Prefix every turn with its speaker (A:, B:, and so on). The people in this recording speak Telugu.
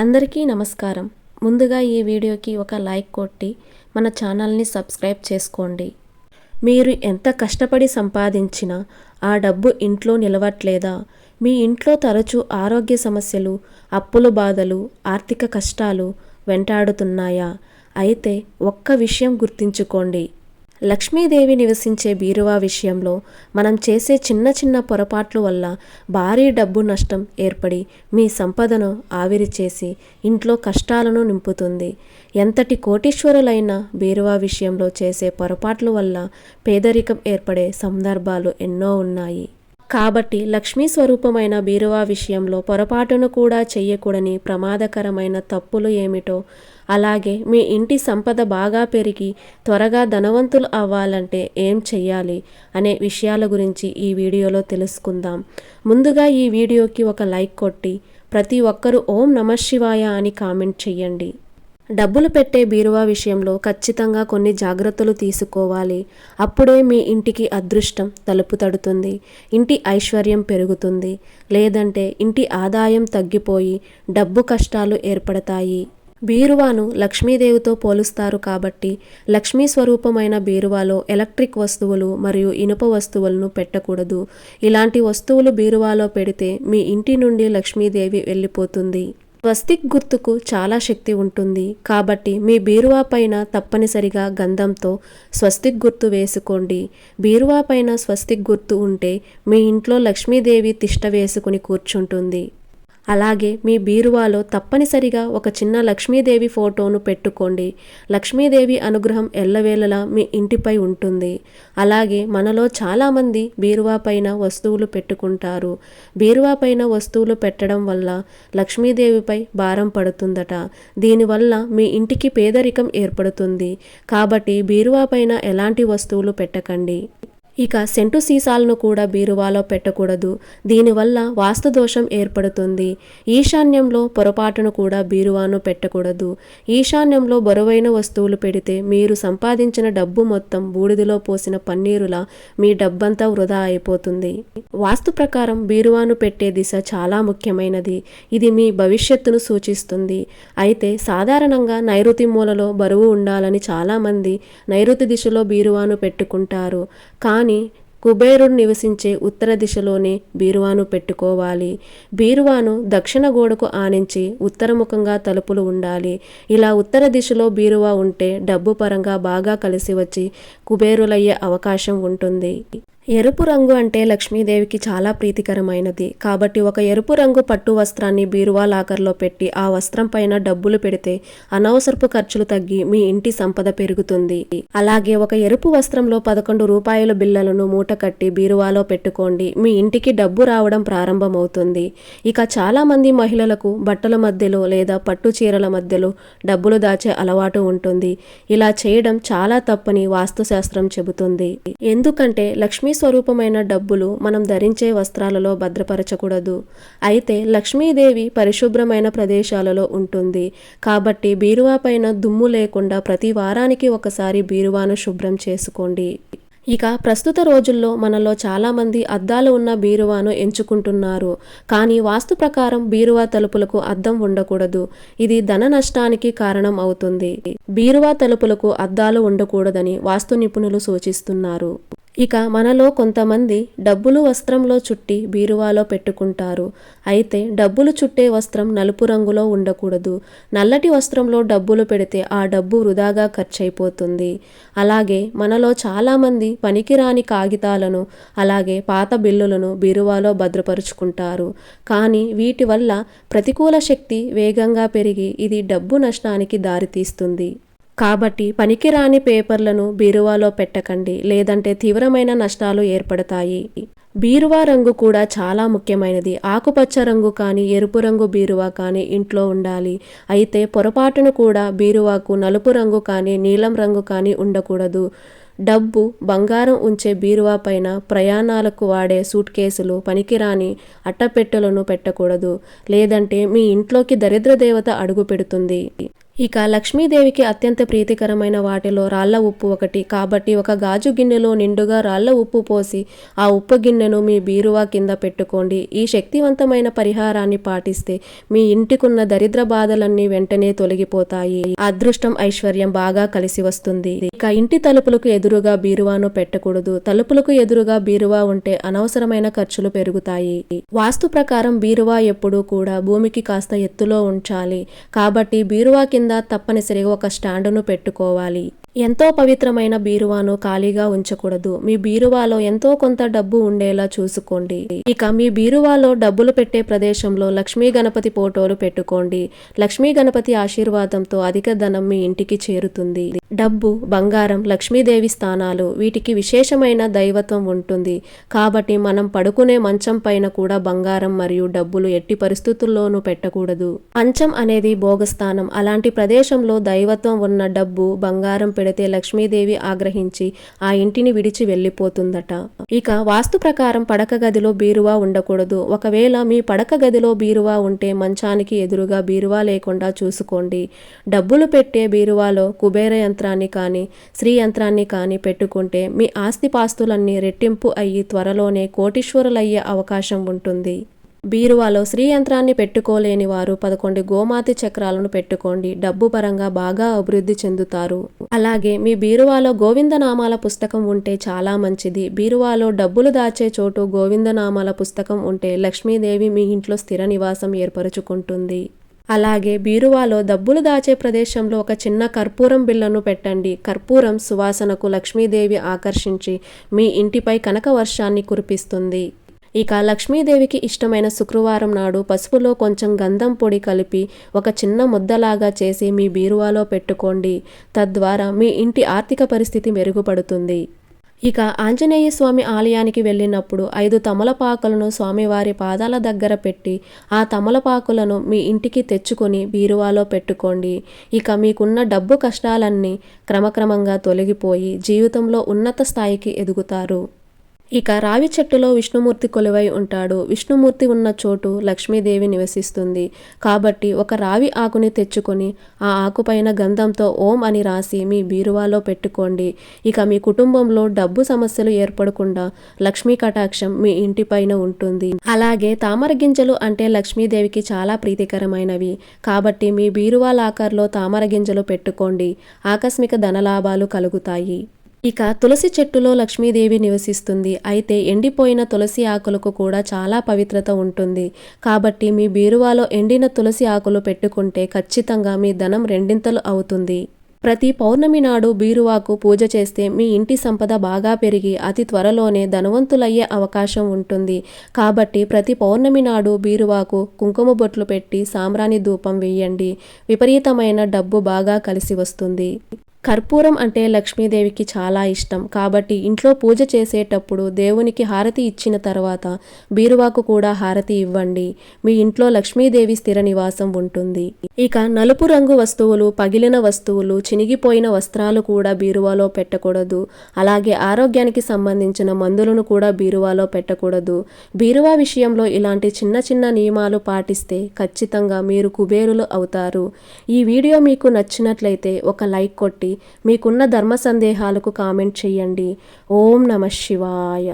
A: అందరికీ నమస్కారం. ముందుగా ఈ వీడియోకి ఒక లైక్ కొట్టి మన ఛానల్ని సబ్స్క్రైబ్ చేసుకోండి. మీరు ఎంత కష్టపడి సంపాదించినా ఆ డబ్బు ఇంట్లో నిలవట్లేదా? మీ ఇంట్లో తరచూ ఆరోగ్య సమస్యలు, అప్పుల బాధలు, ఆర్థిక కష్టాలు వెంటాడుతున్నాయా? అయితే ఒక్క విషయం గుర్తుంచుకోండి. లక్ష్మీదేవి నివసించే బీరువా విషయంలో మనం చేసే చిన్న చిన్న పొరపాట్ల వల్ల భారీ డబ్బు నష్టం ఏర్పడి మీ సంపదను ఆవిరి చేసి ఇంట్లో కష్టాలను నింపుతుంది. ఎంతటి కోటీశ్వరులైనా బీరువా విషయంలో చేసే పొరపాట్ల వల్ల పేదరికం ఏర్పడే సందర్భాలు ఎన్నో ఉన్నాయి. కాబట్టి లక్ష్మీ స్వరూపమైన బీరువా విషయంలో పొరపాటును కూడా చెయ్యకూడని ప్రమాదకరమైన తప్పులు ఏమిటో, అలాగే మీ ఇంటి సంపద బాగా పెరిగి త్వరగా ధనవంతులు అవ్వాలంటే ఏం చెయ్యాలి అనే విషయాల గురించి ఈ వీడియోలో తెలుసుకుందాం. ముందుగా ఈ వీడియోకి ఒక లైక్ కొట్టి ప్రతి ఒక్కరూ ఓం నమః శివాయ అని కామెంట్ చెయ్యండి. డబ్బులు పెట్టే బీరువా విషయంలో ఖచ్చితంగా కొన్ని జాగ్రత్తలు తీసుకోవాలి. అప్పుడే మీ ఇంటికి అదృష్టం తలుపు తడుతుంది, ఇంటి ఐశ్వర్యం పెరుగుతుంది. లేదంటే ఇంటి ఆదాయం తగ్గిపోయి డబ్బు కష్టాలు ఏర్పడతాయి. బీరువాను లక్ష్మీదేవితో పోలుస్తారు కాబట్టి లక్ష్మీ స్వరూపమైన బీరువాలో ఎలక్ట్రిక్ వస్తువులు మరియు ఇనుప వస్తువులను పెట్టకూడదు. ఇలాంటి వస్తువులు బీరువాలో పెడితే మీ ఇంటి నుండి లక్ష్మీదేవి వెళ్ళిపోతుంది. స్వస్తిక్ గుర్తుకు చాలా శక్తి ఉంటుంది కాబట్టి మీ బీరువా పైన తప్పనిసరిగా గంధంతో స్వస్తిక్ గుర్తు వేసుకోండి. బీరువా పైన స్వస్తిక్ గుర్తు ఉంటే మీ ఇంట్లో లక్ష్మీదేవి తిష్ట వేసుకుని కూర్చుంటుంది. అలాగే మీ బీరువాలో తప్పనిసరిగా ఒక చిన్న లక్ష్మీదేవి ఫోటోను పెట్టుకోండి. లక్ష్మీదేవి అనుగ్రహం ఎల్లవేళలా మీ ఇంటిపై ఉంటుంది. అలాగే మనలో చాలామంది బీరువా పైన వస్తువులు పెట్టుకుంటారు. బీరువా పైన వస్తువులు పెట్టడం వల్ల లక్ష్మీదేవిపై భారం పడుతుందట. దీనివల్ల మీ ఇంటికి పేదరికం ఏర్పడుతుంది. కాబట్టి బీరువా పైన ఎలాంటి వస్తువులు పెట్టకండి. ఇక సెంటు సీసాలను కూడా బీరువాలో పెట్టకూడదు. దీనివల్ల వాస్తు దోషం ఏర్పడుతుంది. ఈశాన్యంలో పొరపాటును కూడా బీరువాను పెట్టకూడదు. ఈశాన్యంలో బరువైన వస్తువులు పెడితే మీరు సంపాదించిన డబ్బు మొత్తం బూడిదలో పోసిన పన్నీరులా మీ డబ్బంతా వృధా అయిపోతుంది. వాస్తు ప్రకారం బీరువాను పెట్టే దిశ చాలా ముఖ్యమైనది. ఇది మీ భవిష్యత్తును సూచిస్తుంది. అయితే సాధారణంగా నైరుతి మూలలో బరువు ఉండాలని చాలామంది నైరుతి దిశలో బీరువాను పెట్టుకుంటారు. కానీ కుబేరుడు నివసించే ఉత్తర దిశలోనే బీరువాను పెట్టుకోవాలి. బీరువాను దక్షిణ గోడకు ఆనించి ఉత్తరముఖంగా తలుపులు ఉండాలి. ఇలా ఉత్తర దిశలో బీరువా ఉంటే డబ్బు పరంగా బాగా కలిసి వచ్చి కుబేరులయ్యే అవకాశం ఉంటుంది. ఎరుపు రంగు అంటే లక్ష్మీదేవికి చాలా ప్రీతికరమైనది. కాబట్టి ఒక ఎరుపు రంగు పట్టు వస్త్రాన్ని బీరువా లాకర్లో పెట్టి ఆ వస్త్రం పైన డబ్బులు పెడితే అనవసరపు ఖర్చులు తగ్గి మీ ఇంటి సంపద పెరుగుతుంది. అలాగే ఒక ఎరుపు వస్త్రంలో 11 రూపాయల బిళ్ళలను మూట కట్టి బీరువాలో పెట్టుకోండి. మీ ఇంటికి డబ్బు రావడం ప్రారంభమవుతుంది. ఇక చాలా మంది మహిళలకు బట్టల మధ్యలో లేదా పట్టు చీరల మధ్యలో డబ్బులు దాచే అలవాటు ఉంటుంది. ఇలా చేయడం చాలా తప్పని వాస్తుశాస్త్రం చెబుతుంది. ఎందుకంటే లక్ష్మీ స్వరూపమైన డబ్బులు మనం ధరించే వస్త్రాలలో భద్రపరచకూడదు. అయితే లక్ష్మీదేవి పరిశుభ్రమైన ప్రదేశాలలో ఉంటుంది. కాబట్టి బీరువా పైన దుమ్ము లేకుండా ప్రతి వారానికి ఒకసారి బీరువాను శుభ్రం చేసుకోండి. ఇక ప్రస్తుత రోజుల్లో మనలో చాలామంది అద్దాలు ఉన్న బీరువాను ఎంచుకుంటున్నారు. కానీ వాస్తు ప్రకారం బీరువా తలుపులకు అద్దం ఉండకూడదు. ఇది ధన నష్టానికి కారణం అవుతుంది. బీరువా తలుపులకు అద్దాలు ఉండకూడదని వాస్తు నిపుణులు సూచిస్తున్నారు. ఇక మనలో కొంతమంది డబ్బులు వస్త్రంలో చుట్టి బీరువాలో పెట్టుకుంటారు. అయితే డబ్బులు చుట్టే వస్త్రం నలుపు రంగులో ఉండకూడదు. నల్లటి వస్త్రంలో డబ్బులు పెడితే ఆ డబ్బు వృధాగా ఖర్చయిపోతుంది. అలాగే మనలో చాలామంది పనికిరాని కాగితాలను అలాగే పాత బిల్లులను బీరువాలో భద్రపరుచుకుంటారు. కానీ వీటి వల్ల ప్రతికూల శక్తి వేగంగా పెరిగి ఇది డబ్బు నష్టానికి దారితీస్తుంది. కాబట్టి పనికిరాని పేపర్లను బీరువాలో పెట్టకండి, లేదంటే తీవ్రమైన నష్టాలు ఏర్పడతాయి. బీరువా రంగు కూడా చాలా ముఖ్యమైనది. ఆకుపచ్చ రంగు కానీ ఎరుపు రంగు బీరువా కానీ ఇంట్లో ఉండాలి. అయితే పొరపాటును కూడా బీరువాకు నలుపు రంగు కానీ నీలం రంగు కానీ ఉండకూడదు. డబ్బు, బంగారం ఉంచే బీరువా పైన ప్రయాణాలకు వాడే సూట్ కేసులు, పనికిరాని అట్టపెట్టెలను పెట్టకూడదు. లేదంటే మీ ఇంట్లోకి దరిద్ర దేవత అడుగు పెడుతుంది. ఇక లక్ష్మీదేవికి అత్యంత ప్రీతికరమైన వాటిలో రాళ్ల ఉప్పు ఒకటి. కాబట్టి ఒక గాజు గిన్నెలో నిండుగా రాళ్ల ఉప్పు పోసి ఆ ఉప్పు గిన్నెను మీ బీరువా కింద పెట్టుకోండి. ఈ శక్తివంతమైన పరిహారాన్ని పాటిస్తే మీ ఇంటికున్న దరిద్ర బాధలన్నీ వెంటనే తొలగిపోతాయి. అదృష్టం, ఐశ్వర్యం బాగా కలిసి వస్తుంది. ఇక ఇంటి తలుపులకు ఎదురుగా బీరువాను పెట్టకూడదు. తలుపులకు ఎదురుగా బీరువా ఉంటే అనవసరమైన ఖర్చులు పెరుగుతాయి. వాస్తు ప్రకారం బీరువా ఎప్పుడూ కూడా భూమికి కాస్త ఎత్తులో ఉంచాలి. కాబట్టి బీరువా కింద తప్పనిసరిగా ఒక స్టాండును పెట్టుకోవాలి. ఎంతో పవిత్రమైన బీరువాను ఖాళీగా ఉంచకూడదు. మీ బీరువాలో ఎంతో కొంత డబ్బు ఉండేలా చూసుకోండి. ఇక మీ బీరువాలో డబ్బులు పెట్టే ప్రదేశంలో లక్ష్మీ గణపతి ఫోటోలు పెట్టుకోండి. లక్ష్మీ గణపతి ఆశీర్వాదంతో అధిక ధనం మీ ఇంటికి చేరుతుంది. డబ్బు, బంగారం, లక్ష్మీదేవి స్థానాలు వీటికి విశేషమైన దైవత్వం ఉంటుంది. కాబట్టి మనం పడుకునే మంచం పైన కూడా బంగారం మరియు డబ్బులు ఎట్టి పరిస్థితుల్లోనూ పెట్టకూడదు. మంచం అనేది భోగస్థానం. అలాంటి ప్రదేశంలో దైవత్వం ఉన్న డబ్బు, బంగారం పెడితే లక్ష్మీదేవి ఆగ్రహించి ఆ ఇంటిని విడిచి వెళ్ళిపోతుందట. ఇక వాస్తు ప్రకారం పడక గదిలో బీరువా ఉండకూడదు. ఒకవేళ మీ పడక గదిలో బీరువా ఉంటే మంచానికి ఎదురుగా బీరువా లేకుండా చూసుకోండి. డబ్బులు పెట్టే బీరువాలో కుబేర యంత్రాన్ని కానీ, శ్రీ యంత్రాన్ని కానీ పెట్టుకుంటే మీ ఆస్తిపాస్తులన్నీ రెట్టింపు అయ్యి త్వరలోనే కోటీశ్వరులయ్యే అవకాశం ఉంటుంది. బీరువాలో శ్రీ యంత్రాన్ని పెట్టుకోలేని వారు 11 గోమాతి చక్రాలను పెట్టుకోండి. డబ్బు పరంగా బాగా అభివృద్ధి చెందుతారు. అలాగే మీ బీరువాలో గోవిందనామాల పుస్తకం ఉంటే చాలా మంచిది. బీరువాలో డబ్బులు దాచే చోటు గోవిందనామాల పుస్తకం ఉంటే లక్ష్మీదేవి మీ ఇంట్లో స్థిర నివాసం ఏర్పరచుకుంటుంది. అలాగే బీరువాలో డబ్బులు దాచే ప్రదేశంలో ఒక చిన్న కర్పూరం బిళ్ళను పెట్టండి. కర్పూరం సువాసనకు లక్ష్మీదేవి ఆకర్షించి మీ ఇంటిపై కనక వర్షాన్ని కురిపిస్తుంది. ఇక లక్ష్మీదేవికి ఇష్టమైన శుక్రవారం నాడు పసుపులో కొంచెం గంధం పొడి కలిపి ఒక చిన్న ముద్దలాగా చేసి మీ బీరువాలో పెట్టుకోండి. తద్వారా మీ ఇంటి ఆర్థిక పరిస్థితి మెరుగుపడుతుంది. ఇక ఆంజనేయ స్వామి ఆలయానికి వెళ్ళినప్పుడు 5 తమలపాకులను స్వామివారి పాదాల దగ్గర పెట్టి ఆ తమలపాకులను మీ ఇంటికి తెచ్చుకొని బీరువాలో పెట్టుకోండి. ఇక మీకున్న డబ్బు కష్టాలన్నీ క్రమక్రమంగా తొలగిపోయి జీవితంలో ఉన్నత స్థాయికి ఎదుగుతారు. ఇక రావి చెట్టులో విష్ణుమూర్తి కొలువై ఉంటాడు. విష్ణుమూర్తి ఉన్న చోటు లక్ష్మీదేవి నివసిస్తుంది. కాబట్టి ఒక రావి ఆకుని తెచ్చుకొని ఆ ఆకుపైన గంధంతో ఓం అని రాసి మీ బీరువాలో పెట్టుకోండి. ఇక మీ కుటుంబంలో డబ్బు సమస్యలు ఏర్పడకుండా లక్ష్మీ కటాక్షం మీ ఇంటిపైన ఉంటుంది. అలాగే తామర గింజలు అంటే లక్ష్మీదేవికి చాలా ప్రీతికరమైనవి. కాబట్టి మీ బీరువా లాకర్లో తామర గింజలు పెట్టుకోండి. ఆకస్మిక ధనలాభాలు కలుగుతాయి. ఇక తులసి చెట్టులో లక్ష్మీదేవి నివసిస్తుంది. అయితే ఎండిపోయిన తులసి ఆకులకు కూడా చాలా పవిత్రత ఉంటుంది. కాబట్టి మీ బీరువాలో ఎండిన తులసి ఆకులు పెట్టుకుంటే ఖచ్చితంగా మీ ధనం రెండింతలు అవుతుంది. ప్రతి పౌర్ణమి నాడు బీరువాకు పూజ చేస్తే మీ ఇంటి సంపద బాగా పెరిగి అతి త్వరలోనే ధనవంతులయ్యే అవకాశం ఉంటుంది. కాబట్టి ప్రతి పౌర్ణమి నాడు బీరువాకు కుంకుమ బొట్లు పెట్టి సాంబ్రాణి ధూపం వేయండి. విపరీతమైన డబ్బు బాగా కలిసి వస్తుంది. కర్పూరం అంటే లక్ష్మీదేవికి చాలా ఇష్టం. కాబట్టి ఇంట్లో పూజ చేసేటప్పుడు దేవునికి హారతి ఇచ్చిన తర్వాత బీరువాకు కూడా హారతి ఇవ్వండి. మీ ఇంట్లో లక్ష్మీదేవి స్థిర నివాసం ఉంటుంది. ఇక నలుపు రంగు వస్తువులు, పగిలిన వస్తువులు, చినిగిపోయిన వస్త్రాలు కూడా బీరువాలో పెట్టకూడదు. అలాగే ఆరోగ్యానికి సంబంధించిన మందులను కూడా బీరువాలో పెట్టకూడదు. బీరువా విషయంలో ఇలాంటి చిన్న చిన్న నియమాలు పాటిస్తే ఖచ్చితంగా మీరు కుబేరులు అవుతారు. ఈ వీడియో మీకు నచ్చినట్లయితే ఒక లైక్ కొట్టి మీకున్న ధర్మ సందేహాలకు కామెంట్ చేయండి. ఓం నమః శివాయ.